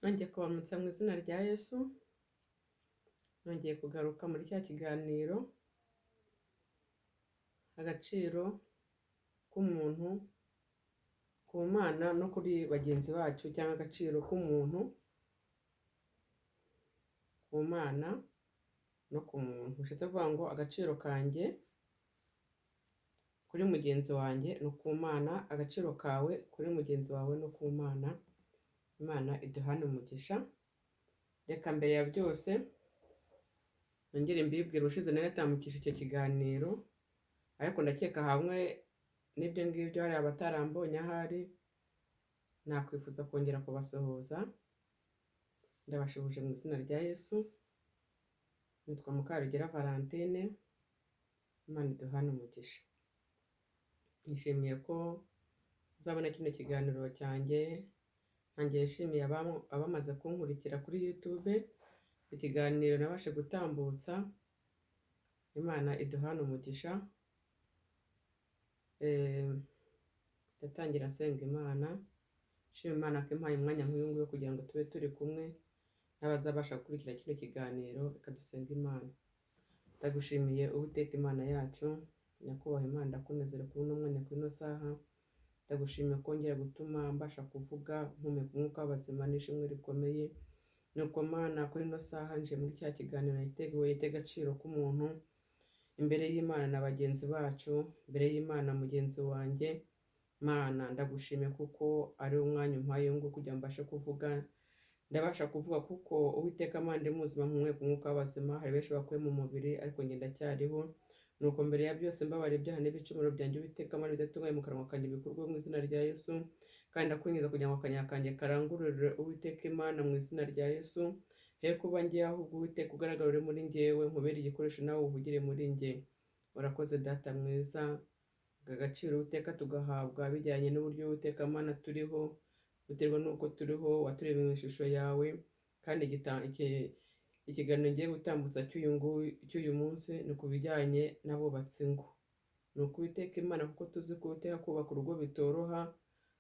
nongeye kubamutsa mu izina rya Yesu, nongeye kugaruka muri cya kiganiro agaciro k'umuntu ku Mana no kuri bagenzi bacu, cyangwa agaciro k'umuntu ku Mana no ku muntu. Bishatse kuvuga ngo agaciro kanjye kuri mugenzi wanjye no ku Mana, agaciro kawe kuri mugenzi wawe no ku Mana. Imana iduhane umugisha. Reka mbere ya byose nongere mbibwire, ushize nari natambukije icyo kiganiro, ariko ndakeka hamwe n'ibyo ngibyo hari abatarambonye ahari, nakwifuza kongera kubasuhuza. Ndabashuhuje mu izina rya Yesu. Nitwa Mukarugera Valentine. Imana iduhane umugisha. Nishimiye ko uzabona kino kiganiro cyanjye. Nanjye nshimiye abamaze kunkurikira kuri YouTube. Ikiganiro nabashe gutambutsa. Imana iduhane umugisha. Ndatangira nsenga Imana. Nshima Imana ko impaye umwanya nk'uyu nguyu kugira ngo tube turi kumwe n'abazabasha gukurikira kino kiganiro. Reka dusenga Imana. Ndagushimiye Uwiteka Imana yacu, nyakubahwa Imana, ndakunezera kuri uno mwanya, kuri ino saha. Ndagushimiye kongera gutuma mbasha kuvuga mpumeka umwuka w'abazima, n'ishimwe rikomeye. Nuko Mana, kuri ino saha nje muri cya kiganiro yiteguye cy'agaciro k'umuntu imbere y'Imana na bagenzi bacu, imbere y'Imana mugenzi wanjye. Mana, ndagushimiye kuko ari umwanya umpaye ngo kugira mbashe kuvuga. Ndabasha kuvuga kuko Uwiteka Mana ndi muzima, mpumeka umwuka w'abazima. Hari benshi bakuye mu mubiri, ariko njye ndacyariho. Nuko mbere ya byose mbabara ibyaha n'ibicumuro byanjye, Uwiteka Mana, bidatunganye mu kanwa kanjye bikurwe mu izina rya Yesu. Kandi ndakwinginze kugira ngo akanya kanjye karangurure Uwiteka Imana mu izina rya Yesu. He kuba ngiye, ahubwo Uwiteka ugaragarire muri njyewe, nkubere igikoresho nawe uvugire muri njye. Urakoze Data mwiza. Agaciro Uwiteka tugahabwa bijyanye n'uburyo Uwiteka Mana turiho, biterwa n'uko turiho. Waturemye mu ishusho yawe. Kandi ikiganiro ngiye gutambutsa cy'uyu munsi ni ku bijyanye n'abubatsi ingo. Ni uko Uwiteka Imana, kuko tuzi ko Uwiteka kubaka urugo bitoroha.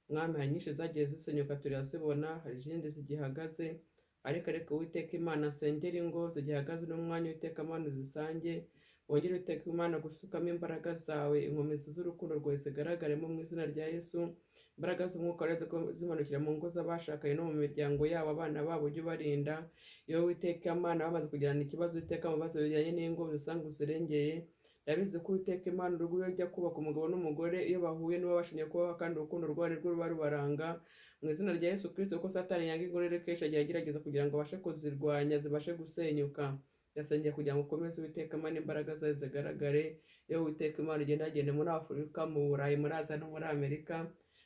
Mwami, hari nyinshi zagiye zisenyuka turazibona, hari izindi zigihagaze. Ariko Uwiteka Imana, nsengera ingo zigihagaze n'umwanya Uwiteka Imana uzisange. Wongere Uwiteka Imana gusukamo imbaraga zawe, inkomezi z'urukundo rwawe zigaragaremo mu izina rya Yesu. Imbaraga z'umwuka uretse ko zimanukira mu ngo z'abashakanye no mu miryango yabo, abana babo ujye ubarinda. Iyo Uwiteka Imana bamaze kugirana ikibazo, Uwiteka mu bibazo bijyanye n'ingo uzisanga uzirengeye. Ndabizi ko Uwiteka Imana urugo iyo ujya kubaka umugabo n'umugore, iyo bahuye nibo bashimye kubaho, kandi urukundo rwabo nirwo ruba rubaranga. Mu izina rya Yesu Kristo, ko Satani yanga ingo rero kenshi agiye agerageza kugira ngo abashe kuzirwanya zibashe gusenyuka. Ndasengera kugira ngo ukomeze Uwiteka Imana imbaraga zawe zigaragare. Iyo Uwiteka Imana ugenda muri Afurika, mu Burayi, muri Aziya no muri Amerika.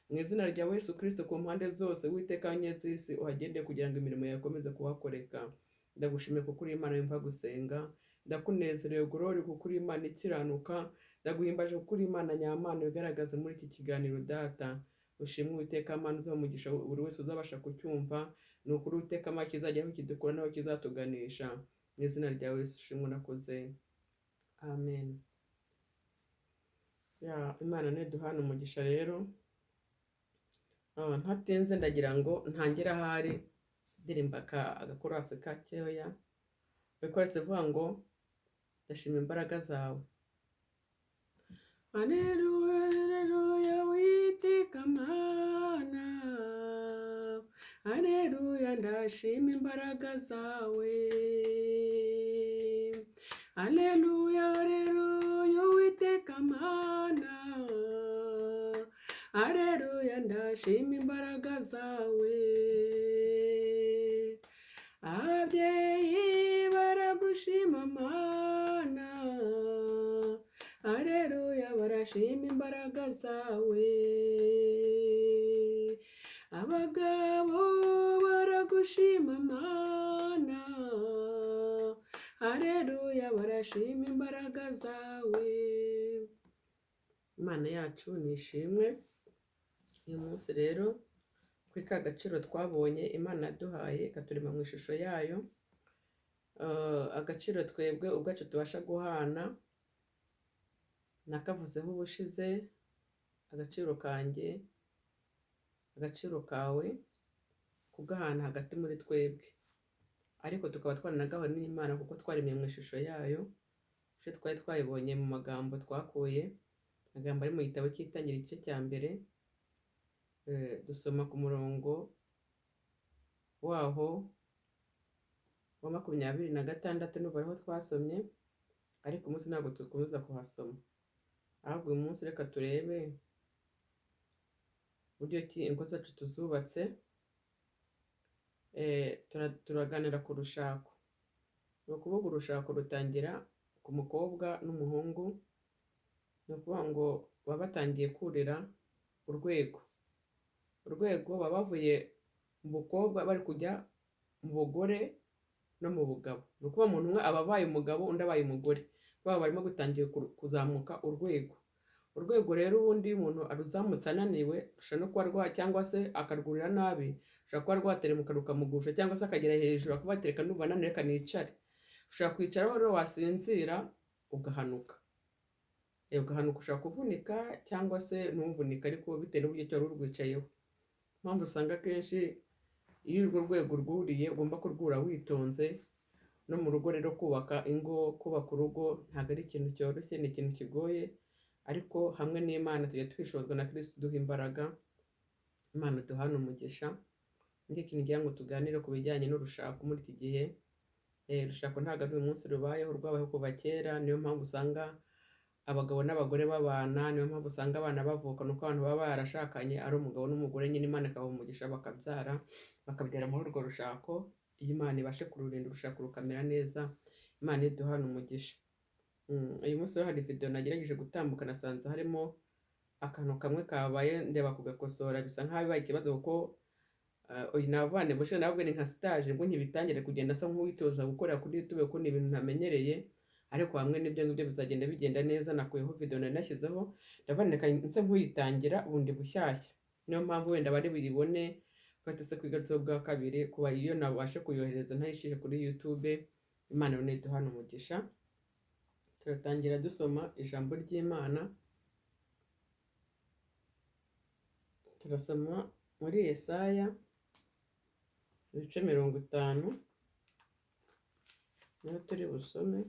Mu izina rya Yesu Kristo, ku mpande zose Uwiteka nyez'isi uhagendeye kugira ngo imirimo yawe ikomeze kuhakoreka. Ndagushimiye kuko uri Imana yumva gusenga. Ndakunezerewe Glory kuko uri Imana ikiranuka. Ndaguhimbaje kuko uri Imana nyamana bigaragaza muri iki kiganiro Data. Ushimwe Uwiteka Imana, uzamugisha buri wese uzabasha kucyumva. Ni ukuri Uwiteka Imana kizajya aho kidukura naho kizatuganisha. Mu izina rya Yesu ushimwe nakoze. Amen. Imana niduhane umugisha rero. Ntatinze ndagira ngo ntangire ahari ndirimba agakorasi gakeya. Bikorese vuga ngo ndashima imbaraga zawe. Haleluya, haleluya Uwiteka Mana. Haleluya, ndashima imbaraga zawe. Haleluya, haleluya Uwiteka Mana. Haleluya, ndashima imbaraga zawe. Ababyeyi baragushima Mana. Haleluya, barashima imbaraga zawe. Abagabo baragushima Mana. Haleluya, barashima imbaraga zawe. Imana yacu nishimwe. Uyu munsi rero kuri ka gaciro twabonye Imana yaduhaye ikaturema mu ishusho yayo, agaciro twebwe ubwacu tubasha guhana. Nakavuzeho ubushize agaciro kanjye agaciro kawe kugahana hagati muri twebwe, ariko tukaba twaranagawe n'Imana kuko twaremye mu ishusho yayo. Twari twayibonye mu magambo twakuye, amagambo ari mu gitabo cy'Itangiriro igice cya mbere, dusoma ku murongo waho wa 26 n'ubu ariho twasomye, ariko umunsi ntabwo dukomeza kuhasoma, ahubwo uyu munsi reka turebe uburyo ki ingo zacu tuzubatse. Turaganira ku rushako. Ni ukuvuga urushako rutangira ku mukobwa n'umuhungu, ni ukuvuga ngo baba batangiye kurira urwego. Baba bavuye mu bukobwa bari kujya mu bugore no mu bugabo. Ni ukuvuga umuntu umwe aba abaye umugabo, undi abaye umugore, baba barimo gutangira kuzamuka urwego. Urwego rero ubundi umuntu aruzamutse ananiwe, rushobora no kuba cyangwa se akarwurira nabi, rushobora kuba rwateremuka rukamugusha, cyangwa se akagera hejuru akabatereka n'ubu ananiwe kanicara. Ushobora kwicaraho rero wasinzira ugahanuka. Ugahanuka ushobora kuvunika cyangwa se ntuvunika, ariko bitewe n'uburyo cyari urwicayeho. Mpamvu usanga akenshi iyo urwo rwego rwuriye ugomba kurwura witonze. No mu rugo rero kubaka urugo ntabwo ari ikintu cyoroshye, ni ikintu kigoye, ariko hamwe n'Imana tujya twishozwa na Kristo duha imbaraga. Imana duhana umugisha. Nicyo kintu ngira ngo tuganire ku bijyanye n'urushako muri iki gihe. Urushako ntabwo ari uyu munsi rubayeho, rwabayeho kuva kera. Niyo mpamvu usanga abagabo n'abagore babana, niyo mpamvu usanga abana bavuka, nuko abantu baba barashakanye ari umugabo n'umugore, nyine Imana ikabaha umugisha bakabyara muri urwo rushako. Iyo Imana ibashe kururinda urushako rukamera neza, Imana iduhana umugisha. Uyu munsi rero hari video nagerageje gutambuka, nasanze harimo akantu kamwe kabaye, ndeba kugakosora, bisa nk'aho bibaye ikibazo kuko uyu navane bushe nabwo ni nka stage, ngo nkibitangire kugenda asa nk'uwitoza gukorera kuri YouTube kuko ni ibintu ntamenyereye, ariko hamwe n'ibyo ngibyo bizagenda bigenda neza. Nakuyeho video nashyizeho, ndavaneka nse nk'uyitangira ubundi bushyashya. Niyo mpamvu wenda bari buyibone kwate se kwigarutseho bwa kabiri, kuba iyo nabashe kuyohereza ntayishije kuri YouTube. Imana rero iduhana umugisha. Turatangira dusoma ijambo ry'Imana. Turasoma muri Yesaya ibice 50, niho turi busome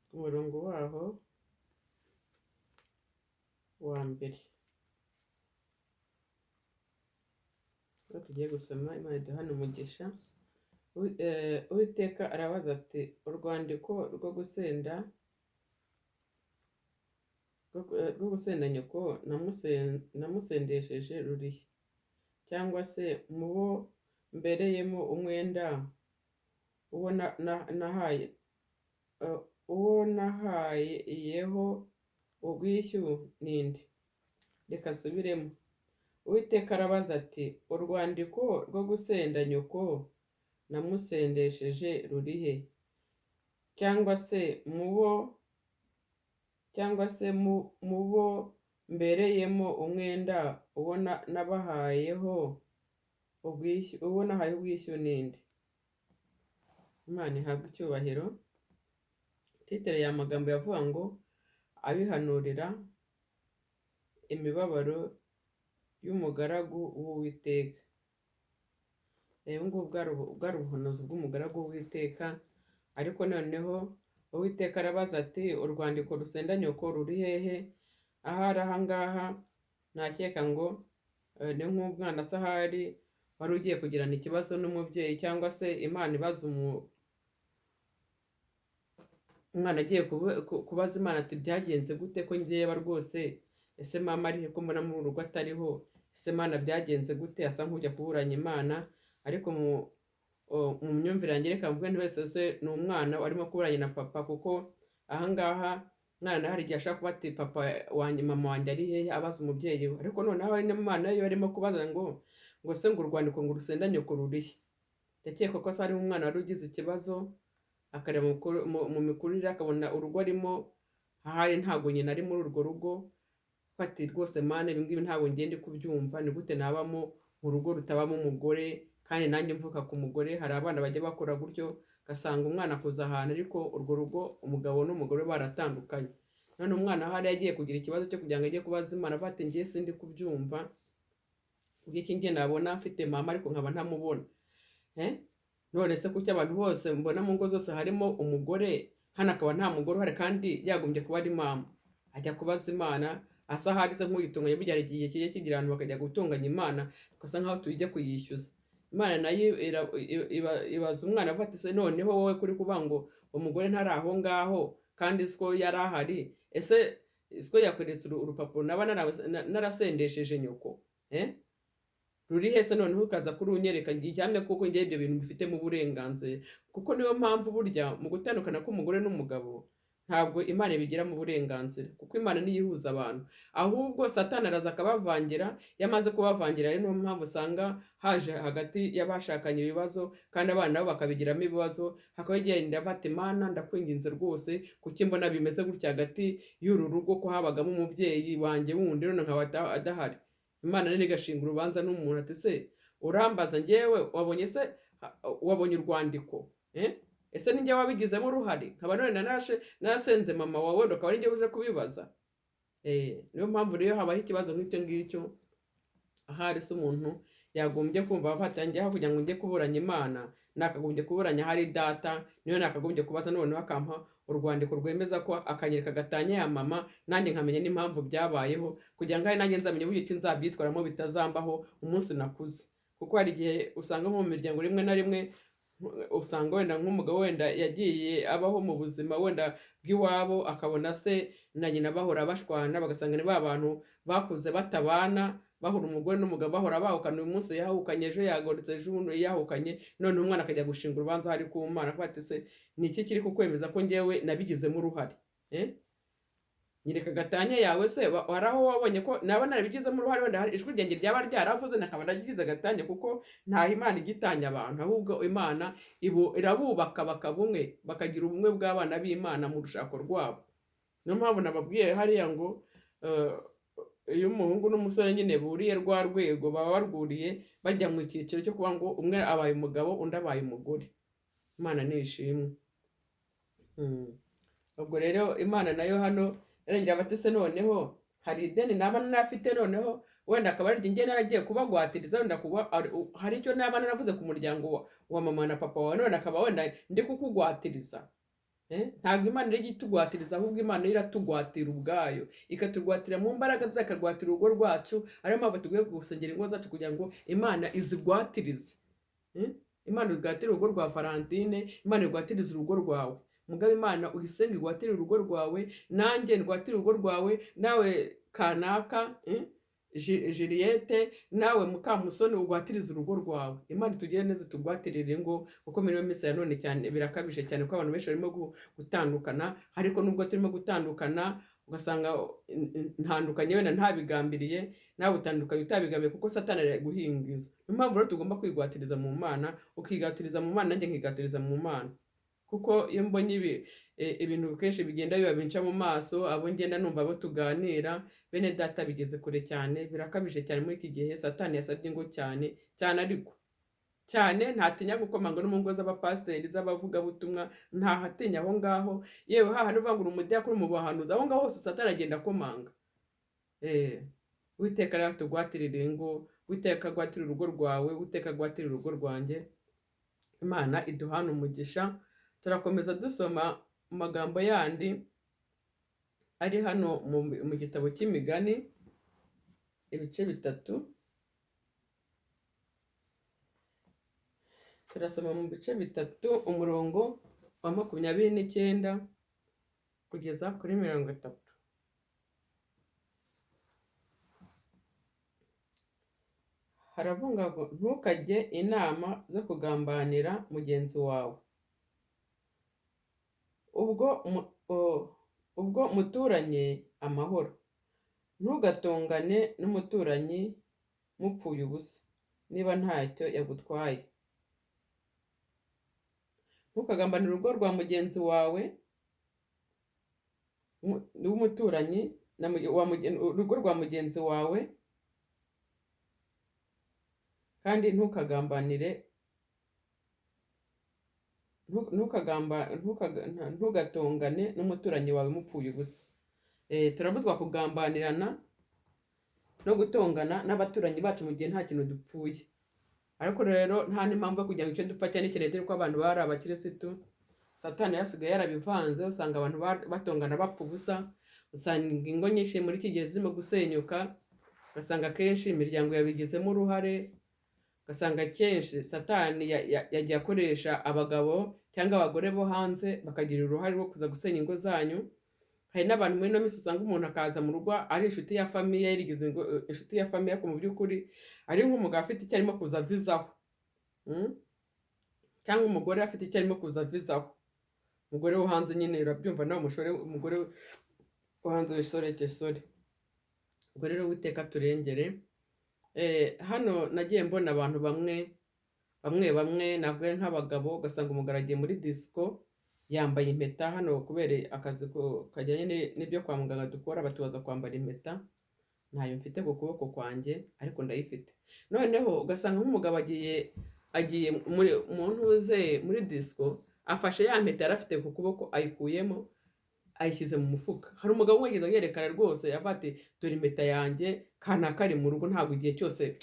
ku murongo waho wa mbere. Tugiye gusoma. Imana iduhana umugisha. Uwiteka arabaza ati, urwandiko rwo gusenda nyoko namusendesheje rurihe? Cyangwa se mu bo mbereyemo umwenda uwo nahayeho ubwishyu ninde? Reka nsubiremo. Uwiteka arabaza ati, urwandiko rwo gusenda nyoko namusendesheje rurihe? Cyangwa se mu bo mbereyemo umwenda uwo nahayeho ubwishyu ninde? Imana ihabwe icyubahiro. Titire ya magambo yavuga ngo abihanurira imibabaro y'umugaragu w'Uwiteka. Ubu ngubu bwari ubuhanuzi bw'umugaragu w'Uwiteka, ariko noneho Uwiteka arabaza ati, urwandiko rusenda nyoko ruri hehe? Ahari ahangaha nakeka ngo ni nk'umwana sahari wari ugiye kugirana ikibazo n'umubyeyi, cyangwa se Imana ibaza umwana agiye kubaza Imana ati, byagenze gute ko ngeba rwose? Ese mama arihe ko mbona mu rugo atariho? Ese Mana byagenze gute? Asa nk'ujya kuburanya Imana, ariko mu myumvire yanjye reka mvuge wese ni umwana warimo kuburanya na papa, kuko ahangaha mwana hari igihe ashaka kuba ati, papa wanjye mama wanjye ari hehe? Abaza umubyeyi we. Ariko noneho hari n'Imana yo arimo kubaza ngo se ngo urwandiko ngo rusenda nyoko rurihe? Ndakeka ko ari umwana wari ugize ikibazo, akareba mu mikurire akabona urugo arimo ahari ntabwo nyina ari muri urwo rugo, ati rwose Mana ibi ngibi ntabwo ngende kubyumva, ni gute nabamo mu rugo rutabamo umugore kandi nanjye mvuka ku mugore? Hari abana bajya bakora gutyo, ugasanga umwana akuza ahantu ariko urwo rugo umugabo n'umugore baratandukanye. none umwana hari yagiye kugira ikibazo cyo kugira ngo ajye kubaza Imana bati ngiye sindi kubyumva ubwiki ngiye nabona mfite mama ariko nkaba ntamubona none se kuki abantu bose mbona mu ngo zose harimo umugore hano akaba nta mugore uhari kandi yagombye kuba ari mama ajya kubaza Imana asa hari se nk'uyitunganya burya igihe kigiye kigira abantu bakajya gutunganya Imana tukasa nkaho tujya kuyishyuza Imana nayo ibaza umwana bati se noneho wowe kuri kuvuga ngo umugore ntari aho ngaho kandi siko yari ahari ese siko yakweretse urupapuro naba narasendesheje nyoko ruri hese noneho ukaza kurunyereka njyamye kuko ngiye ibyo bintu bifite mu burenganzira kuko niyo mpamvu burya mu gutandukana k'umugore n'umugabo ntabwo Imana ibigira mu burenganzira kuko Imana niyo ihuza abantu ahubwo Satani araza akabavangira yamaze kubavangira rero niyo mpamvu usanga haje hagati y'abashakanye ibibazo kandi abana nabo bakabigiramo ibibazo hakabagenda bati Imana ndakwinginze rwose kuki mbona bimeze gutya hagati y'uru rugo ko habagamo umubyeyi wanjye wundi none nkaba adahari Imana nini igashinga urubanza n'umuntu ati se urambaza ngewe wabonye urwandiko ese ninjye wabigizemo uruhare nkaba none narasenze mama wawe ukaba ninjye uze kubibaza niyo mpamvu rero habaho ikibazo nk'icyo ngicyo ahari se umuntu yagombye kumva batangiyeho kugira ngo njye kuburanya Imana nakagombye kuburanya hari data niyo nakagombye kubaza noneho akampa urwandiko rwemeza ko akanyereka gatanya ya mama nanjye nkamenya n'impamvu byabayeho kugira ngo nanjye nzamenye uburyo ki nzabyitwaramo bitazambaho umunsi nakuze kuko hari igihe usanga nko mu miryango rimwe na rimwe usanga wenda nk'umugabo wenda yagiye abaho mu buzima wenda bw'iwabo akabona se na nyina bahora bashwana bagasanga ni ba bantu bakuze batabana bahura umugore n'umugabo bahora bahukana uyu munsi yahukanye ejo yagoretse ejo yahukanye none umwana akajya gushinga urubanza hari ku Mana ati se ni iki kiri kukwemeza ko ngewe nabigizemo uruhare nyereka gatanya yawe se hari aho wabonye ko naba narabigizemo uruhare wenda ijwi ryanjye ryaba ryaravuze nakaba nagize gatanya kuko ntaho Imana igitanya abantu ahubwo Imana irabubaka bakaba umwe bakagira ubumwe bw'abana b'Imana mu rushako rwabo niyo mpamvu nababwiye hariya ngo iyo umuhungu n'umusore nyine buriye rwa rwego baba barwuriye bajya mu cyiciro cyo kuba ngo umwe abaye umugabo undi abaye umugore Imana nishimwe ubwo rero Imana nayo hano yarengera batese noneho hari ideni naba nafite noneho wenda akaba ari njye naragiye kubagwatiriza wenda kuba hari icyo naba naravuze ku muryango wa mama na papa wawe none akaba wenda ndi kukugwatiriza ntabwo Imana iri itugwatiriza ahubwo Imana iratugwatira ubwayo ikaturwatira mu mbaraga zayo ikarwatira urugo rwacu ariyo mpamvu tugomba gusengera ingo zacu kugira ngo Imana izigwatirize Imana igwatire urugo rwa Valentine Imana igwatirize urugo rwawe mugabo Imana uhisenge igwatire urugo rwawe nanjye ngwatire urugo rwawe nawe kanaka Juliette nawe Mukamusoni ugwatiriza urugo rwawe Imana tugire neza tugwatirire ngo kuko muri minsi ya none cyane birakabije cyane ko abantu benshi barimo gutandukana ariko nubwo turimo gutandukana ugasanga ntandukanye wenda ntabigambiriye nawe utandukanye utabigambiriye kuko Satani ari guhingiza niyo mpamvu rero tugomba kwigwatiriza mu Mana ukigatiriza mu Mana nanjye nkigatiriza mu Mana kuko iyo mbonye ibintu kenshi bigenda biba binca mu maso abo ngenda numva abo tuganira bene data bigeze kure cyane birakabije cyane muri iki gihe Satani yasabye ngo cyane ariko cyane ntatinya gukomanga no mu ngo z'abapasiteri z'abavugabutumwa ntahatinya aho ngaho yewe haha nuvuga ngo umudiyakoni mu bahanuzi aho ngaho hose Satani agenda akomanga Uwiteka rero tugwatirire ngo Uwiteka agwatire urugo rwawe Uwiteka agwatire urugo rwanjye Imana iduhana umugisha turakomeza dusoma amagambo yandi ari hano mu gitabo cy'Imigani ibice 3 turasoma mu bice 3 umurongo wa 29 kugeza kuri 30 haravuga ngo ntukajye inama zo kugambanira mugenzi wawe ubwo muturanye amahoro ntugatongane n'umuturanyi mupfuye ubusa niba ntacyo yagutwaye ntukagambanire urugo rwa mugenzi wawe w'umuturanyi urugo rwa mugenzi wawe kandi ntugatongane n'umuturanyi wawe mupfuye ubusa turabuzwa kugambanirana no gutongana n'abaturanyi bacu mu gihe nta kintu dupfuye. Ariko rero nta n'impamvu yo kugira ngo icyo dupfa cyane cyane ko abantu bari abakirisitu, Satani yasigaye yarabivanze, usanga abantu batongana bapfa ubusa, usanga ingo nyinshi muri iki gihe zirimo gusenyuka, ugasanga akenshi imiryango yabigizemo uruhare, ugasanga kenshi Satani yagiye akoresha abagabo cyangwa abagore bo hanze bakagira uruhare rwo kuza gusenya ingo zanyu. Hari n'abantu muri ino minsi usanga umuntu akaza mu rugo ari inshuti ya famiye, yarigize inshuti ya famiye, ariko mu by'ukuri ari nk'umugabo afite icyo arimo kuza vizaho, cyangwa umugore afite icyo arimo kuza vizaho. Umugore wo hanze nyine urabyumva nawe, umugore wo hanze w'isorekesore. Ubwo rero Uwiteka turengere. Hano nagiye mbona abantu bamwe navuga nk'abagabo, ugasanga umugabo agiye muri disco yambaye impeta. Hano kubera akazi kajyanye n'ibyo kwa muganga dukora batubaza kwambara impeta, ntayo mfite ku kuboko kwanjye ariko ndayifite. Noneho ugasanga nk'umugabo agiye mu ntuze muri disco, afashe ya mpeta yari afite ku kuboko ayikuyemo ayishyize mu mufuka. Hari umugabo wigeze yerekana rwose yavuga ati dore impeta yanjye kana kari mu rugo, ntabwo igihe cyose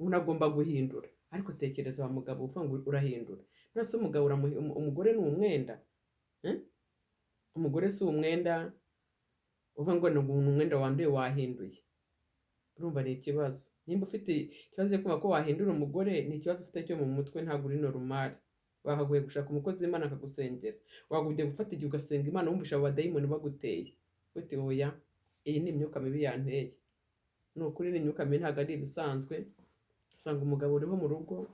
umuntu agomba guhindura. Ariko tekereza wa mugabo uvuga ngo urahindura, nase umugabo umugore ni umwenda, umugore si umwenda uvuga ngo ni umwenda wanduye wahinduye. Urumva ni ikibazo. Nimba ufite ikibazo cyo kumva ko wahindura umugore, ni ikibazo ufite cyo mu mutwe, ntabwo uri normal. Bakaguye gushaka umukozi w'Imana akagusengera, wagumye gufata igihe ugasenga Imana wumvisha abadayimoni baguteye uti oya, iyi ni imyuka mibi yanteye. Ni ukuri ni imyuka mibi, ntabwo ari ibisanzwe. Usanga umugabo uriho mu rugo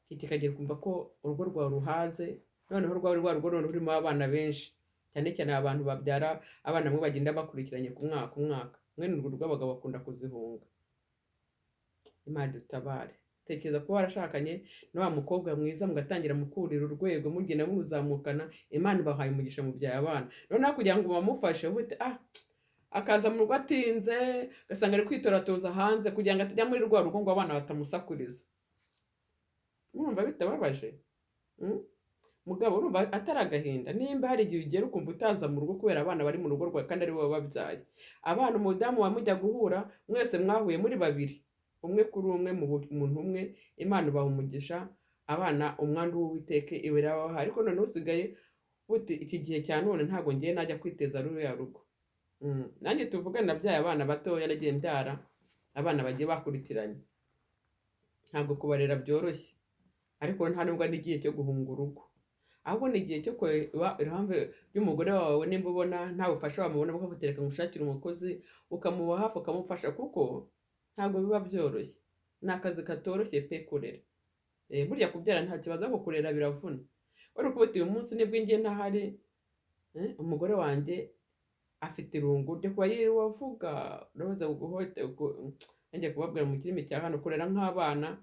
kikagira kumva ko urugo rwawe ruhaze, noneho rwa rugo rurimo abana benshi, cyane cyane abantu babyara abana bamwe bagenda bakurikiranye ku mwaka. Mwene urwo rw'abagabo bakunda kuzihunga. Imana dutabare. Tekereza ko warashakanye na wa mukobwa mwiza, mugatangira mukurira urwego, mugenda muzamukana, Imana ibahaye umugisha mu byaye abana. Noneho kugira ngo bamufashe uhite akaza mu rugo atinze, ugasanga ari kwitoratoza hanze kugira ngo atajya muri rwa rugo ngo abana batamusakuriza. Urumva bitababaje? Mugabo urumva atari agahinda? Nimba hari igihe ugera ukumva utaza mu rugo kubera abana bari mu rugo rwawe kandi ari wowe wababyaye. Abana umudamu wamujya guhura, mwese mwahuye muri babiri, umwe kuri umwe mu muntu umwe, Imana ibaha umugisha, abana umwandu w'Uwiteka ibirabaha. Ariko none usigaye uti iki gihe cya none ntabwo ngiye najya kwiteza ruriya rugo. Nanjye tuvugana nabyaye abana batoya, nagiye mbyara abana bagiye bakurikiranye, ntabwo kubarera byoroshye. Ariko nta nubwo ari igihe cyo guhunga urugo, ahubwo ni igihe cyo kureba iruhande y'umugore wawe. Nimba ubona nta bufasha wamubona bukavutereka ngo ushakire umukozi ukamuba hafi ukamufasha, kuko ntabwo biba byoroshye. Ni akazi katoroshye pe kurera. Burya kubyara nta kibazo, ariko kurera biravuna. Wari kuba uyu munsi nibwo ngiye ntahari, umugore wanjye afite irungu ryo kuba yiriwe avuga, roza guhote njye kubabwira mu kirimi cya hano, kurera nk'abana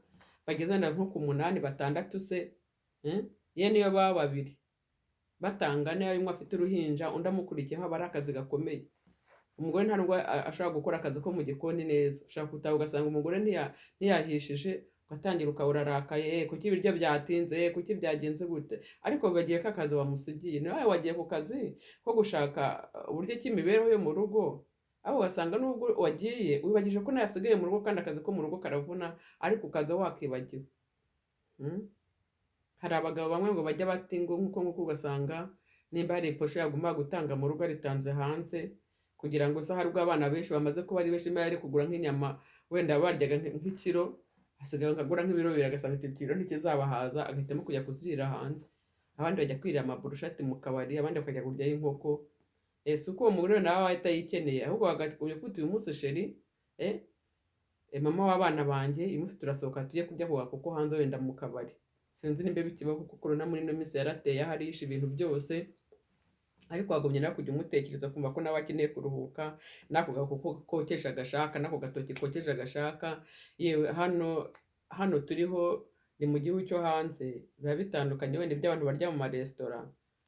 bageze nko ku 8 6 se, ye niyo baba babiri batangana, umwe afite uruhinja undi amukurikiyeho, aba ari akazi gakomeye. Umugore nta nubwo ashobora gukora akazi ko mu gikoni neza. Ushaka gutaha ugasanga umugore ntiyahishije, ugatangira ukawurarakaye, kuki ibiryo byatinze, kuki byagenze gute. Ariko bagiye ko akazi wamusigiye, nawe wagiye ku kazi ko gushaka uburyo cy'imibereho yo mu rugo, aho ugasanga nubwo wagiye wibagije ko nayasigaye mu rugo, kandi akazi ko mu rugo karavuna, ariko ukaza wakibagiwe. Hari abagabo bamwe ngo bajya batingo nk'uko ugasanga nimba hari iposho yagomba gutanga mu rugo aritanze hanze, kugira ngo hari ubwo abana benshi bamaze kuba ari benshi, ari kugura nk'inyama wenda baryaga nk'ikiro, asigaye akagura nk'ibiro 2, agasanga icyo kiro ntikizabahaza, agahitamo kujya kuzirira hanze. Abandi bajya kwirira amaburushati mu kabari, abandi bakajya kurya inkoko. Si uko uwo mugore nawe ahita yikeneye, ahubwo bagakwiye kuvuga uyu munsi sheri, mama w'abana banjye, uyu munsi turasohoka tujye kurya kuko hanze wenda mu kabari. Sinzi nimba bikibaho kuko corona muri ino minsi yarateye, harisha ibintu byose. Ariko wagomye nawe kujya umutekereza kumva ko nawe akeneye kuruhuka, nako gakoko kokesha agashaka, nako gatoki kokeje agashaka. Yewe hano turiho ni mu gihugu cyo hanze, biba bitandukanye wenda iby'abantu barya mu maresitora,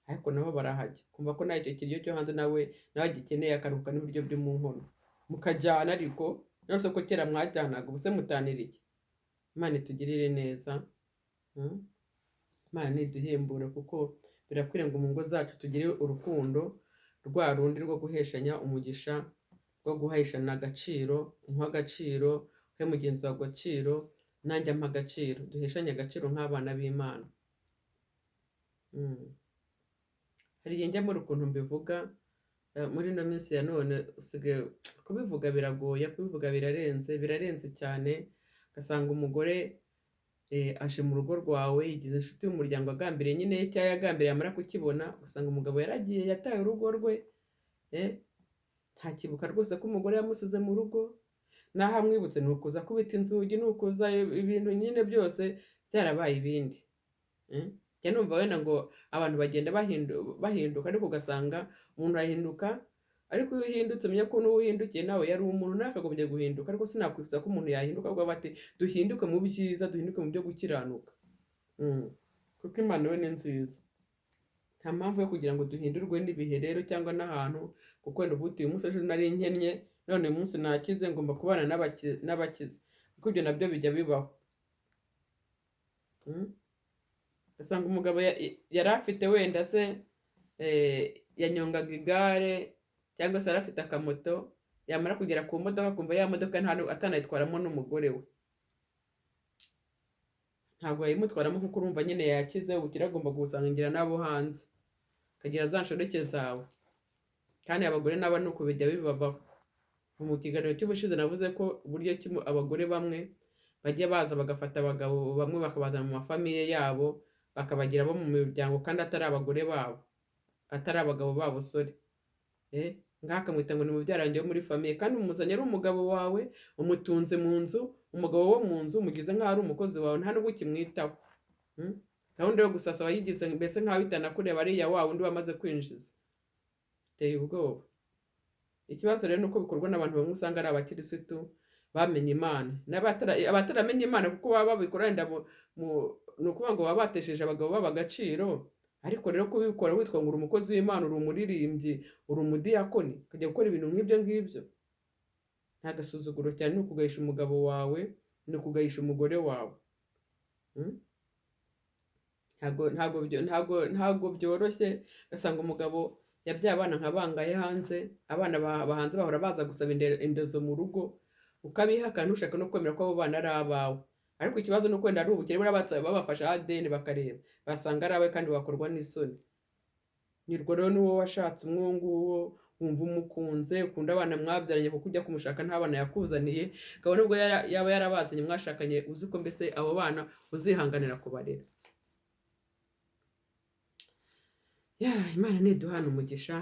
ariko nabo barahajya kumva ko nayo icyo kiryo cyo hanze nawe gikeneye akaruhuka n'ibiryo byo mu nkono mukajyana. Ariko nose ko kera mwajyanaga, ubuse mutanira iki? Imana itugirire neza, Imana niduhembure, kuko birakwiriye ngo mu ngo zacu tugire urukundo rwa rundi rwo guheshanya umugisha, rwo guheshana agaciro, umuha agaciro, uhe mugenzi wawe agaciro, nanjye ampa agaciro, duheshanye agaciro nk'abana b'Imana. Hari igihe njya muri ukuntu mbivuga, muri ino minsi ya none usigaye kubivuga biragoye, kubivuga birarenze cyane, ugasanga umugore aje mu rugo rwawe yigize inshuti y'umuryango agambiriye nyine cyangwa yagambiriye yamara kukibona, ugasanga umugabo yaragiye yataye urugo rwe, ntakibuka rwose ko umugore yamusize mu rugo, naho amwibutse ni ukuza kubita inzugi, ni ukuza ibintu nyine byose byarabaye ibindi. Njya numva wenda ngo abantu bagenda bahinduka, ariko ugasanga umuntu ahinduka, ariko iyo uhindutse umenya ko n'uwo uhindukiye nawe yari umuntu nawe akagombye guhinduka, ariko sinakwifuza ko umuntu yahinduka, ahubwo bati duhinduke mu byiza, duhinduke mu byo gukiranuka, kuko Imana we ni nziza. Nta mpamvu yo kugira ngo duhindurwe n'ibihe rero cyangwa n'ahantu, kuko wenda uvuga uti uyu munsi ejo nari nkennye, none uyu munsi nakize, ngomba kubana n'abakize, kuko ibyo nabyo bijya bibaho. Ugasanga umugabo yari afite wenda se yanyongaga igare cyangwa se yari afite akamoto, yamara kugera ku modoka akumva ya modoka atanayitwaramo n'umugore we, ntabwo yayimutwaramo kuko urumva nyine yakize, ubukire agomba gusangira n'abo hanze, akagira za nshoreke zawe. Kandi abagore nabo ni uko bijya bibabaho. Mu kiganiro cy'ubushize navuze ko uburyo abagore bamwe bajya baza bagafata abagabo bamwe bakabazana mu mafamiye yabo, bakabagira abo mu miryango kandi atari abagore babo, atari abagabo babo, sorry. Ngaha akamwita ngo ni mubyara wanjye wo muri famiye, kandi umuzanye ari umugabo wawe, umutunze mu nzu, umugabo wo mu nzu umugize nk'aho ari umukozi wawe, nta nubwo ukimwitaho. Gahunda yo gusasa wayigize mbese nk'aho itanakureba ariya wa undi wamaze kwinjiza. Biteye ubwoba. Ikibazo rero ni uko bikorwa n'abantu bamwe usanga ari abakirisitu bamenye Imana, abataramenye Imana kuko baba babikora wenda ni ukuvuga ngo baba batesheje abagabo babo agaciro. Ariko rero kubikora witwa ngo uri umukozi w'Imana, uri umuririmbyi, uri umudiyakoni, ukajya gukora ibintu nk'ibyo ngibyo, nta gasuzuguro cyane, ni ukugahisha umugabo wawe, ni ukugahisha umugore wawe. Ntabwo byoroshye. Ugasanga umugabo yabyaye abana nka bangaye hanze, abana hanze bahora baza gusaba indezo mu rugo, ukabihakana ushaka no kwemera ko abo bana ari abawe. Ariko ikibazo ni uko wenda ari ubukire babafasha ADN bakareba, basanga ari abawe kandi bakorwa n'isoni. Nyirwo rero ni wowe washatse umwe nguwo, wumva umukunze, ukunda abana mwabyaranye kuko ujya kumushaka nta bana yakuzaniye, kabone ubwo yaba yarabazanye mwashakanye uzi ko mbese abo bana uzihanganira kubarera. Imana niduhana umugisha.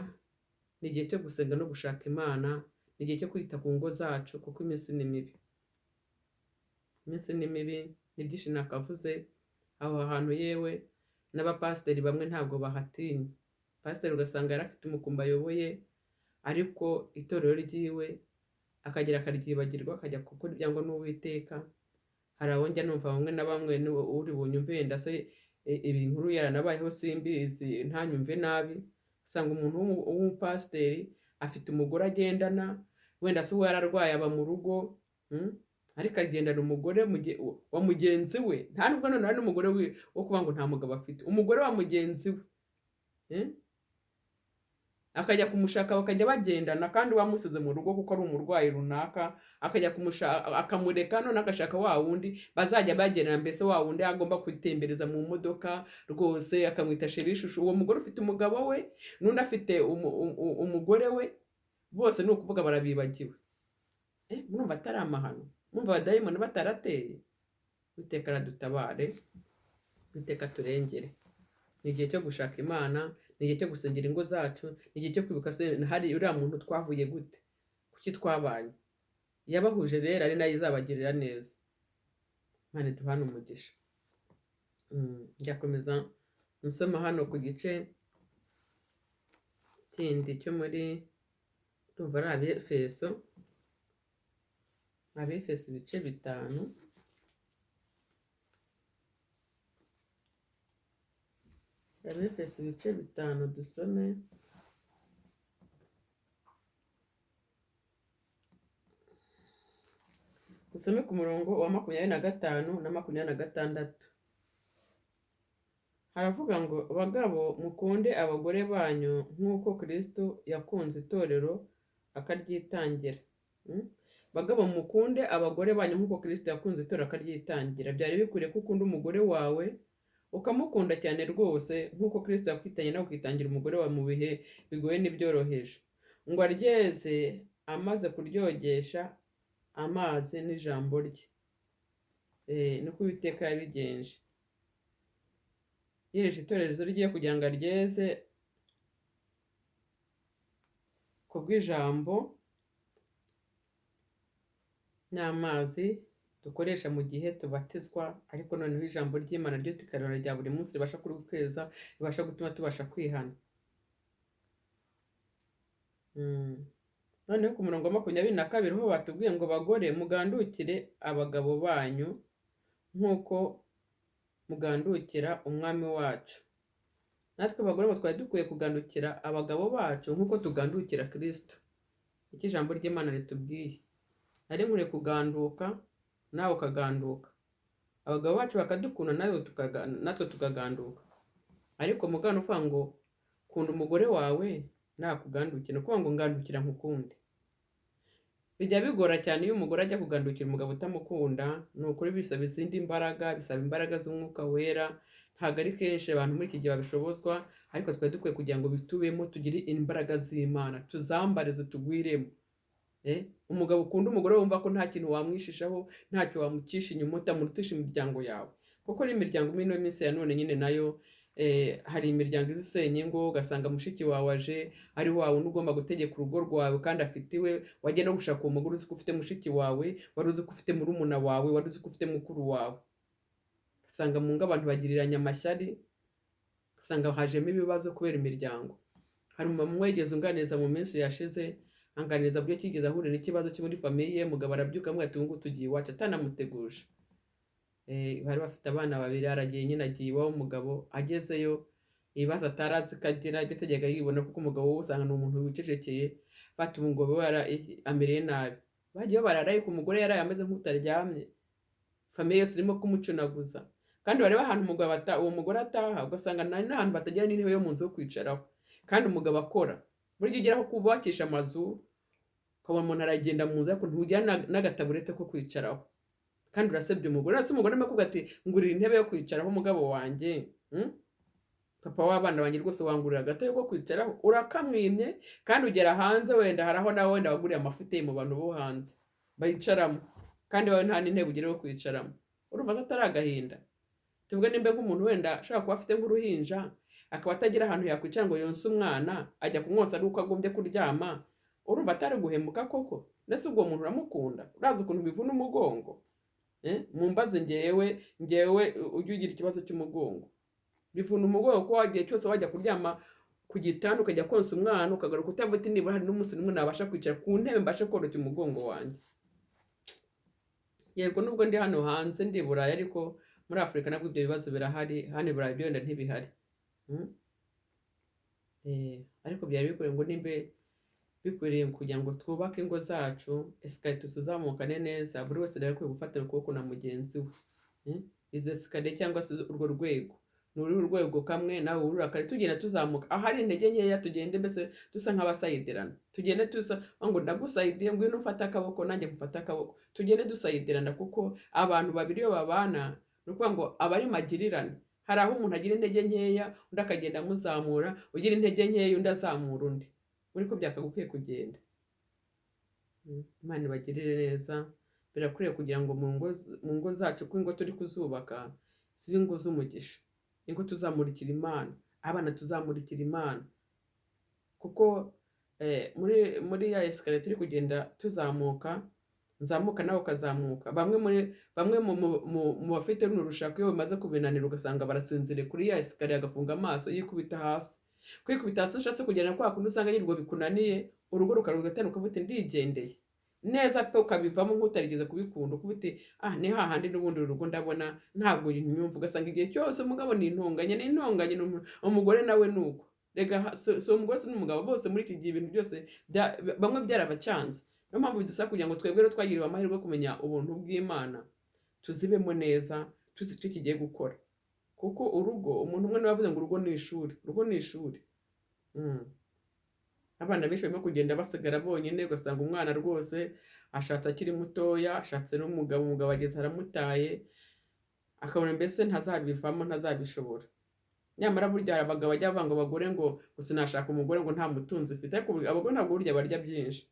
Ni igihe cyo gusenga no gushaka Imana, ni igihe cyo kwita ku ngo zacu, kuko iminsi ni mibi. Iminsi ni mibi, ni byinshi nakavuze aho hantu. Yewe n'abapasiteri bamwe ntabwo bahatinya. Pasiteri ugasanga yari afite umukumbi ayoboye, ariko itorero ryiwe akagera akaryibagirwa, akajya gukora ibyangwa n'Uwiteka. Hari abo njya numva bamwe na bamwe uri bunyumve wenda se ibi nkuru yaranabayeho simbizi, ntanyumve nabi. Usanga umuntu w'umupasiteri afite umugore agendana, wenda se uwo yararwaye aba mu rugo, ariko agendana umugore wa mugenzi we. Nta nubwo none hari n'umugore wo kuvuga ngo nta mugabo afite, umugore wa mugenzi we, akajya kumushaka bakajya bagendana, kandi wamusize mu rugo kuko ari umurwayi runaka, akajya kumushaka akamureka, none agashaka wa wundi bazajya bagendana, mbese wa wundi agomba kwitembereza mu modoka rwose, akamwita shirishushu. Uwo mugore ufite umugabo we n'undi afite umugore we, bose ni ukuvuga barabibagiwe. Murumva atari amahano? Murumva abadayimoni batarateye? Uwiteka aradutabare, Uwiteka turengere. Ni igihe cyo gushaka Imana, ni igihe cyo gusengera ingo zacu, ni igihe cyo kwibuka se hari uriya muntu twahuye gute, kuki twabanye. Yabahuje rero ari nayo izabagirira neza. Imana iduhane umugisha. Njyakomeza nsoma hano ku gice kindi cyo muri, ndumva ari Abefeso, Abefeso ibice 5. Abefeso ibice 5 dusome. Dusome ku murongo wa 25 na 26. haravuga ngo bagabo mukunde abagore banyu nk'uko Kristo yakunze itorero akaryitangira. Bagabo mukunde abagore banyu nk'uko Kristo yakunze itorero akaryitangira. Byari bikwiriye ko ukunda umugore wawe ukamukunda cyane rwose nk'uko Kristo yakwitanye nawe ukitangira umugore wawe mu bihe bigoye n'ibyoroheje, ngo aryeze amaze kuryogesha amazi n'ijambo rye. Nuko Uwiteka yabigenje, yereje itorero rye kugira ngo aryeze kubw'ijambo n'amazi dukoresha mu gihe tubatizwa, ariko noneho ijambo ry'Imana ryo tukarora rya buri munsi ribasha kurukeza, ribasha gutuma tubasha kwihana. Noneho ku murongo wa 22 ho batubwiye ngo bagore mugandukire abagabo banyu nk'uko mugandukira umwami wacu. Natwe bagore ngo twari dukwiye kugandukira abagabo bacu nk'uko tugandukira Kristo. Iki ijambo ry'Imana ritubwiye. Ari nkure kuganduka nawe ukaganduka, abagabo bacu bakadukunda natwe tukaganduka. Ariko mugano uvuga ngo kunda umugore wawe nakugandukira, kuvuga ngo ngandukira nkukundi. Bijya bigora cyane iyo umugore ajya kugandukira umugabo utamukunda, ni ukuri bisaba izindi mbaraga, bisaba imbaraga z'umwuka wera. Ntabwo ari kenshi abantu muri iki gihe babishobozwa, ariko twari dukwiye kugira ngo bitubemo, tugire imbaraga z'Imana, tuzambare zitugwiremo. Umugabo ukunda umugore wumva ko nta kintu wamwishishaho, ntacyo wamucisha inyuma, utamurutisha imiryango yawe. Kuko n'imiryango mino minsi ya none nyine nayo hari imiryango izisenya ingo, ugasanga mushiki wawe aje ari wawe ugomba gutegeka urugo rwawe kandi afitiwe, wajya no gushaka uwo mugore uzi ko ufite mushiki wawe, wari uzi ko ufite murumuna wawe, wari uzi ko ufite mukuru wawe. Ugasanga mu ngo abantu bagiriranya amashyari, ugasanga hajemo ibibazo kubera imiryango. Hari umumama wigeze unganiza mu minsi yashize, anganiza buryo kigeze ahura n'ikibazo cyo muri famiye, mugabo arabyuka amwe ati ngo tugiye iwacu atanamuteguje. Bari bafite abana babiri, aragiye nyine agiye iwabo umugabo, agezeyo ibibazo atarazi kagira, ibyo tegeka yibona kuko umugabo we usanga ni umuntu wicecekeye, bati umugabo we amereye nabi. Bagiye bararaye ku mugore yaraye ameze nk'utaryamye, famiye yose irimo kumucunaguza. Kandi wareba ahantu uwo mugore ataha, ugasanga nari n'ahantu batagira n'intebe yo mu nzu yo kwicaraho, kandi umugabo akora. Buryo ugeraho kubakisha amazu, ukabona umuntu aragenda mu nzu ariko ntujya n'agataburete ko kwicaraho, kandi urasebye umugore. Uretse umugore arimo kuvuga ati ngurira intebe yo kwicaraho umugabo wanjye, papa w'abana banjye rwose wangurira agatebe ko kwicaraho, urakamwimye. Kandi ugera hanze wenda haraho nawe wenda waguriye amafuti mu bantu bo hanze bayicaramo, kandi wawe nta n'intebe ugira yo kwicaramo. Urumva atari agahinda? Tuvuge nimba nk'umuntu wenda ashobora kuba afite nk'uruhinja, akaba atagira ahantu yakwicara ngo yonse umwana, ajya kumwosa ari uko agombye kuryama. Urumva atari guhemuka koko? Ndetse ubwo muntu uramukunda? Urazi ukuntu bivuna umugongo? Mumbaze njyewe ujye ugira ikibazo cy'umugongo, bivuna umugongo ko wagiye cyose wajya kuryama ku gitanda ukajya konsa umwana, ukagaruka utavuga ati nibura hari n'umunsi n'umwe nabasha kwicara ku ntebe mbashe koroshya umugongo wanjye. Yego nubwo ndi hano hanze ndi Burayi, ariko muri Afurika nabwo ibyo bibazo birahari, hano i Burayi byo wenda ntibihari. Ariko byari bikwiriye ngo nimbe bikwiriye kugira ngo twubake ingo zacu, esikariye tuzamukane neza, buri wese rero akwiye gufatira ukuboko na mugenzi we. Izo esikariye cyangwa se urwo rwego, ni urwego kamwe nawe urura kare, tugenda tuzamuka. Ahari intege nkeya tugende mbese dusa nk'abasayidirana, tugende tusa ngo ndagusayidiye ngwino ufate akaboko nanjye ngufate akaboko, tugende dusayidirana. Kuko abantu babiri iyo babana, ni ukuvuga ngo aba ari magirirane. Hari aho umuntu agira intege nkeya, undi akagenda amuzamura, ugira intege nkeya undi azamura undi, uri ko byakagukwiye kugenda. Imana ibagirire neza. Birakwiriye kugira ngo mu ngo zacu, ko ingo turi kuzubaka zibe ingo z'umugisha, ingo tuzamurikira Imana, abana tuzamurikira Imana. Kuko muri ya esikariye turi kugenda tuzamuka, nzamuka nawe ukazamuka. Bamwe mu bafite runo urushako iyo bamaze kubinanira, ugasanga barasinziriye kuri ya esikariye, agafunga amaso yikubita hasi. Kwikubita hasi ushatse kugenda kwa kundi usanga nyirwo bikunaniye, urugo rukarugatana ukavuga ndigendeye neza pe, ukabivamo nk'utarigeze kubikunda, ukuvuga uti ni hahandi n'ubundi urugo ndabona ntabwo nyumva. Ugasanga igihe cyose umugabo ni intonganye, umugore nawe nuko. Rega so umugore se n'umugabo bose muri iki gihe ibintu byose bamwe byarabacanze. Niyo mpamvu bidusaba kugira ngo twebwe twagiriwe amahirwe yo kumenya ubuntu bw'Imana, tuzibemo neza, tuzi icyo kigiye gukora. kuko urugo, umuntu umwe niwe wavuze ngo urugo ni ishuri. Urugo ni ishuri. Abana benshi barimo kugenda basigara bonyine, ugasanga umwana rwose ashatse akiri mutoya, ashatse n'umugabo, umugabo ageze aramutaye, akabona mbese ntazabivamo, ntazabishobora. Nyamara burya hari abagabo bajya bavanga abagore ngo sinashaka umugore ngo nta mutunzi ufite, ariko abagore ntabwo burya barya byinshi.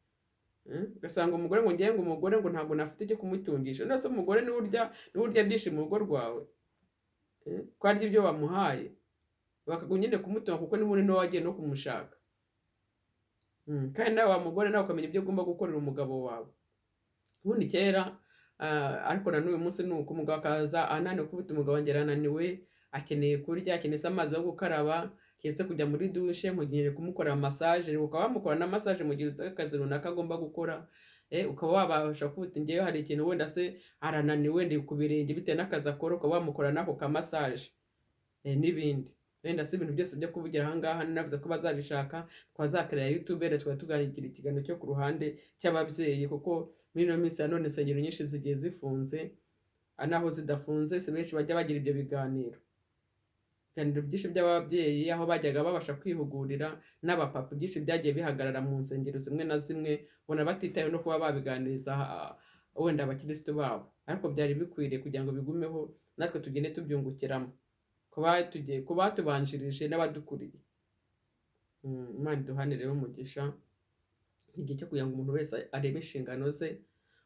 Ugasanga umugore ngo ngiye ngo umugore ngo ntabwo nafite icyo kumutungisha. None se umugore niwe urya byinshi mu rugo rwawe, ko arya ibyo wamuhaye, bakaguha nyine kumutunga kuko n'ubundi niwe wagiye no kumushaka. Kandi nawe wa mugore nawe ukamenya ibyo ugomba gukorera umugabo wawe. Ubundi kera ariko na n'uyu munsi ni uko umugabo akaza ananiwe, kubita umugabo wanjye arananiwe, akeneye kurya, akeneye amazi yo gukaraba, keretse kujya muri dushe, nkugiye kumukorera massage, ukaba wamukora na massage mu gihe uzi akazi runaka agomba gukora. Ukaba wabasha kuvuga ngewe hari ikintu wenda se arananiwe ndi ku birenge bitewe n'akazi akora, ukaba wamukora nako ka massage n'ibindi. Wenda si ibintu byose byo kuvugira aha ngaha, navuze ko bazabishaka twazakorera YouTube, tukaba tuganira ikiganiro cyo ku ruhande cy'ababyeyi, kuko muri ino minsi ya none insengero nyinshi zigiye zifunze, naho zidafunze si benshi bajya bagira ibyo biganiro. Ibiganiro byinshi by'ababyeyi aho bajyaga babasha kwihugurira, n'abapapa byinshi byagiye bihagarara mu nsengero zimwe na zimwe, ubona batitaye no kuba babiganiriza wenda abakirisitu babo, ariko byari bikwiriye kugira ngo bigumeho, natwe tugende tubyungukiramo ku batubanjirije n'abadukuriye. Imana iduhane rero umugisha. Igihe cyo kugira ngo umuntu wese arebe inshingano ze,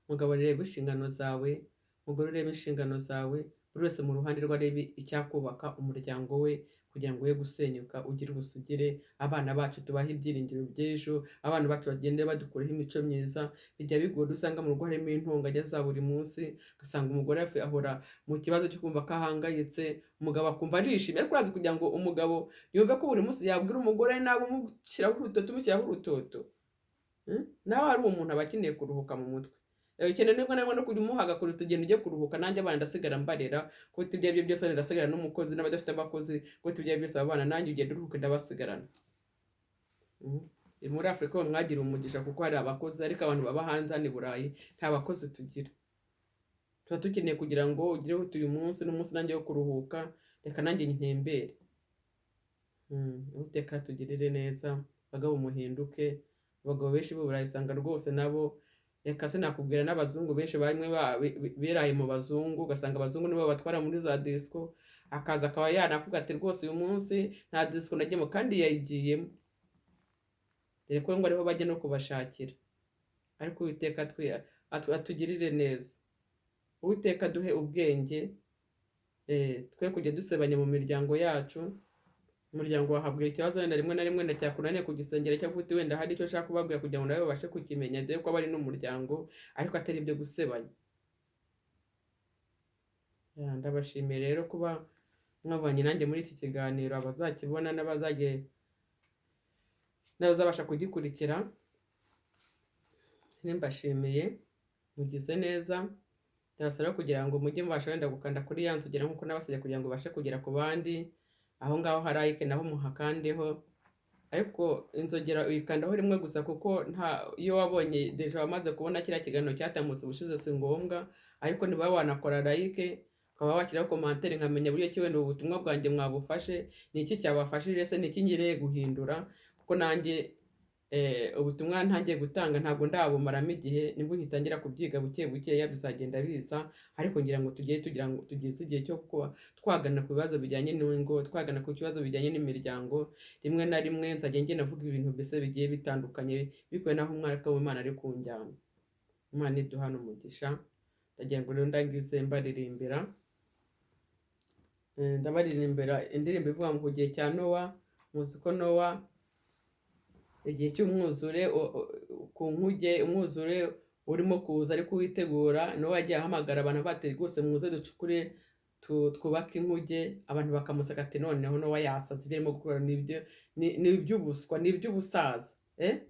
umugabo arebe inshingano zawe, umugore urebe inshingano zawe, buri wese mu ruhande rwe arebe icyakubaka umuryango we, kugira ngo we gusenyuka, ugire ubusugire, abana bacu tubahe ibyiringiro by'ejo, abana bacu bagende badukuraho imico myiza. Bijya bigora usanga mu rugo harimo intonganya za buri munsi, ugasanga umugore ahora mu kibazo cyo kumva ko ahangayitse, umugabo akumva arishimye, ariko urazi kugira ngo umugabo yumve ko buri munsi yabwira umugore nawe umushyiraho urutoto, nawe ari umuntu aba akeneye kuruhuka mu mutwe. Ukeneye nibwo no kujya umuha agakora utugendo ujye kuruhuka, nanjye abana ndasigara mbarera, kuko ibyo aribyo byose ndasigara n'umukozi n'abadafite abakozi, kuko ibyo byose abana nanjye ugenda uruhuka ndabasigarana. Muri Afurika mwagira umugisha kuko hari abakozi, ariko abantu baba hanze hano i Burayi nta bakozi tugira. Tuba dukeneye kugira ngo ugire uyu munsi n'umunsi nanjye wo kuruhuka, reka nanjye ntembere. Uwiteka tugirire neza, bagabo muhinduke. Abagabo benshi b'u Burayi usanga rwose nabo, reka se nakubwira n'abazungu benshi bamwe beraye mu bazungu, ugasanga abazungu nibo batwara muri za disco, akaza akaba yanakuga ati rwose uyu munsi nta disco najyemo, kandi yayigiyemo, dore ko ngo ariho bajya no kubashakira. Ariko Uwiteka atugirire neza, Uwiteka duhe ubwenge, twe kujya dusebanya mu miryango yacu. Umuryango wahabwira ikibazo wenda rimwe na rimwe ndacyakunaniye kugisengera, cyangwa uti wenda hari icyo ushaka kubabwira kugira ngo nawe babashe kukimenya, dore ko bari n'umuryango, ariko atari ibyo gusebanya. Ndabashimiye rero kuba mwabanye nanjye muri iki kiganiro, abazakibona n'abazabasha kugikurikira, mbashimiye, mugize neza. Ndabasaba kugira ngo mujye mubasha wenda gukanda kuri ya nzogera nk'uko nabasabye, kugira ngo ubashe kugera ku bandi. Aho ngaho hari like naho muhakandeho, ariko inzogera uyikandaho rimwe gusa, kuko iyo wabonye deja wamaze kubona kiriya kiganiro cyatambutse ubushize si ngombwa, ariko niba wanakora like, ukaba washyiraho commentaire nkamenya buryo ki wenda ubutumwa bwanjye mwabufashe, ni iki cyabafashije se, ni iki ngiriye guhindura, kuko nanjye ubutumwa ntangiye gutanga ntabwo ndabumaramo igihe, nibwo ngitangira kubyiga buke bukeya, bizagenda biza, ariko ngira ngo tugize igihe cyo kuba twagana ku bibazo bijyanye n'ingo, twagana ku bibazo bijyanye n'imiryango. Rimwe na rimwe nzajya ngenda navuga ibintu mbese bigiye bitandukanye, bikuwe naho umwaka w'Imana ari kunjyana. Imana iduhane umugisha. Ndagira ngo rero ndangize mbaririmbira, ndabaririmbira indirimbo ivuga mu gihe cya Nowa. Muzi ko Nowa igihe cy'umwuzure, ku nkuge umwuzure urimo kuza ariko witegura, Nowa yagiye ahamagara abantu bati rwose muze ducukure twubake inkuge, abantu bakamusaka ati noneho Nowa yasaze, ibyo arimo gukora ni iby'ubuswa, ni iby'ubusaza,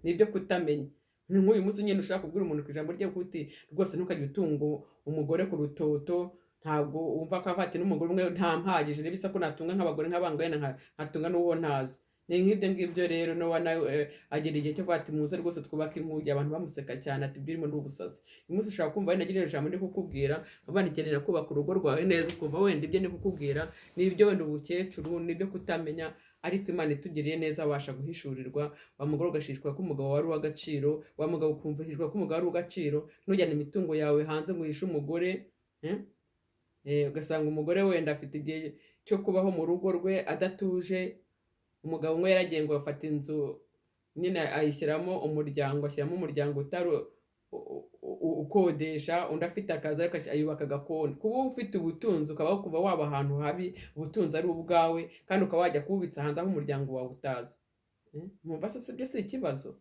ni ibyo kutamenya. Ni nk'uyu munsi nyine ushaka kubwira umuntu ku ijambo rye kuti rwose ntukajye utunga umugore ku rutoto, ntabwo wumva ko afata n'umugore umwe ntampagije, n'ibisa ko natunga nk'abagore nk'abangaye nkatunga n'uwo ntazi. ni nk'ibyo ngibyo rero Nowa nawe agera igihe cyo kuvuga ati muze rwose twubake inkuge, abantu bamuseka cyane ati birimo n'ubusazi. uyu munsi ushobora kumva wenda agira ijambo ndi kukubwira abanikenera kubaka urugo rwawe neza, ukumva wenda ibyo ndi kukubwira n'ibyo wenda ubukecuru n'ibyo kutamenya, ariko Imana itugiriye neza wabasha guhishurirwa. Wa mugore ugashishwa ko umugabo wari uw'agaciro, wa mugabo ukumvishwa ko umugabo wari uw'agaciro, ntujyane imitungo yawe hanze ngo uhishe umugore. Ugasanga umugore wenda afite igihe cyo kubaho mu rugo rwe adatuje, umugabo umwe yaragiye ngo afata inzu nyine ayishyiramo umuryango, ashyiramo umuryango utari ukodesha, undi afite akazi ariko ayubaka agakoni. Kuba ufite ubutunzi ukabaho kuva waba ahantu habi, ubutunzi ari ubwawe kandi ukaba wajya kububitsa hanze aho umuryango wawe utazi. Mwumva se ibyo si ikibazo?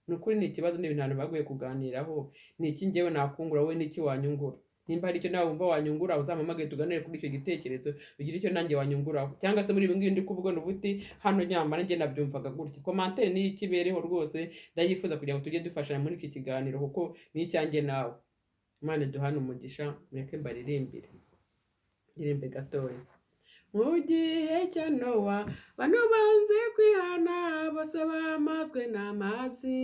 Ni ukuri ni ikibazo, ni ibintu abantu baguye kuganiraho. Ni iki njyewe nakungura, wowe n'iki wanyungura? Nimba hari icyo nawe wumva wanyungura, uzampamagare tuganire kuri icyo gitekerezo, ugire icyo nanjye wanyunguraho. Cyangwa se muri ibi ngibi ndi kuvuga ubuti hano nyamara njye nabyumvaga gutya. Komantere niyo ikibereho rwose, ndayifuza kugira ngo tujye dufashanya muri iki kiganiro kuko ni icyanjye nawe. Imana duhane umugisha, mureke mbaririmbire. Ndirimbe gatoya. Mu gihe cya Nowa bano banze kwihana, bose bamazwe n'amazi.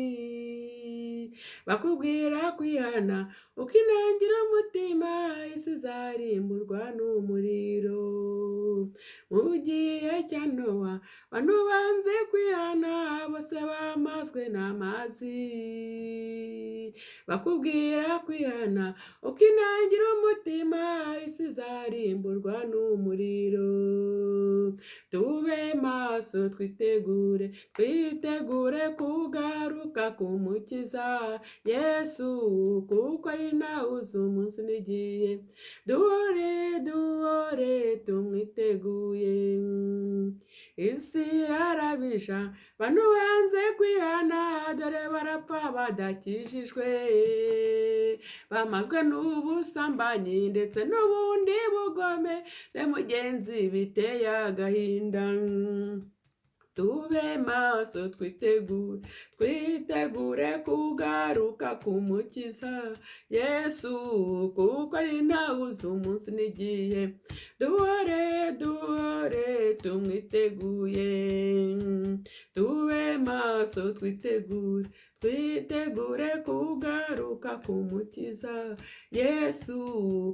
Bakubwira kwihana ukinangira umutima, isi izarimburwa n'umuriro. Mu gihe cya Nowa bano banze kwihana, bose bamazwe n'amazi. Bakubwira kwihana ukinangira umutima, isi izarimburwa n'umuriro. Tube maso twitegure kugaruka k'umukiza Yesu, kuko ari nawe uzi umunsi n'igihe. Duhore tumwiteguye. Isi yarabisha bano banze kwihana, dore barapfa badakijijwe, bamazwe n'ubusambanyi ndetse n'ubundi bugome, ne mugenzi biteye agahinda. Tube maso twitegure kugaruka k'umukiza Yesu, kuko ari nawe uzi umunsi n'igihe. Duhore tumwiteguye. Tube maso twitegure kugaruka k'umukiza Yesu,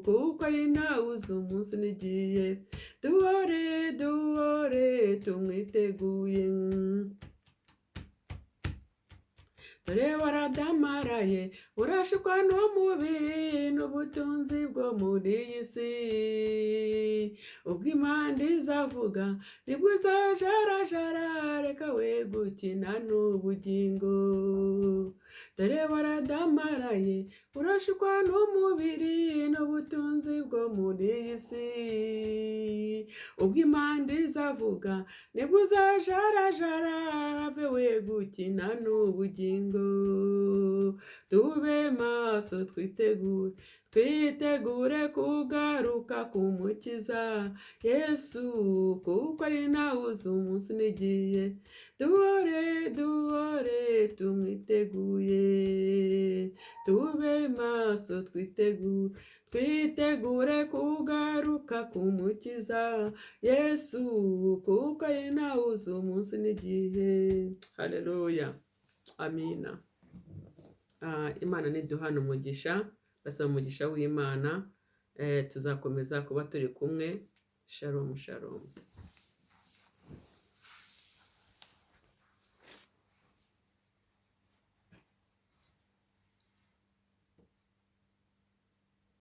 kuko ari nawe uzi umunsi n'igihe. Duhore tumwiteguye. Dore waradamaraye, urashukwa n'umubiri n'ubutunzi bwo muri iyi si. Ubwo Imana izavuga nibwo uzajarajara, reka we gukina n'ubugingo. Dore waradamaraye, urashukwa n'umubiri n'ubutunzi bwo muri iyi si. Ubwo Imana izavuga nibwo uzajarajara, have we gukina n'ubugingo. Tube maso twitegure kugaruka k'umukiza Yesu, kuko ari nawe uzi umunsi n'igihe. Duhore tumwiteguye. Tube maso twitegure kugaruka k'umukiza Yesu, kuko ari nawe uzi umunsi n'igihe. Haleluya, amina. Imana niduhana umugisha, basaba umugisha w'Imana. Tuzakomeza kuba turi kumwe. Shalom.